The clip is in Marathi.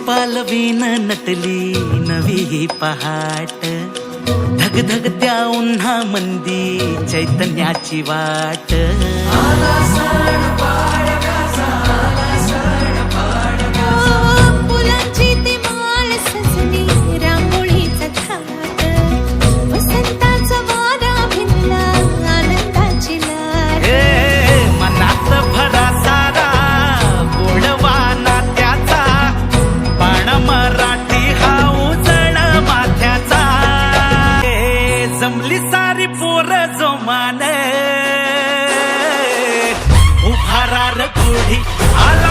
पालवीन नटली नवी ही पहाट, धगधगत्या उन्हा मंदी चैतन्याची वाट। फुलांची ती माळ सजली रांगोळीचा थाट, वसंताचा वारा भिनला आनंदाची लाट। मनात भरा सारा गोडवा नात्याचा, बाण मराठी हा उजळ माथ्याचा। जमली सारी पोर जोमाने, उभारा र गुढी आला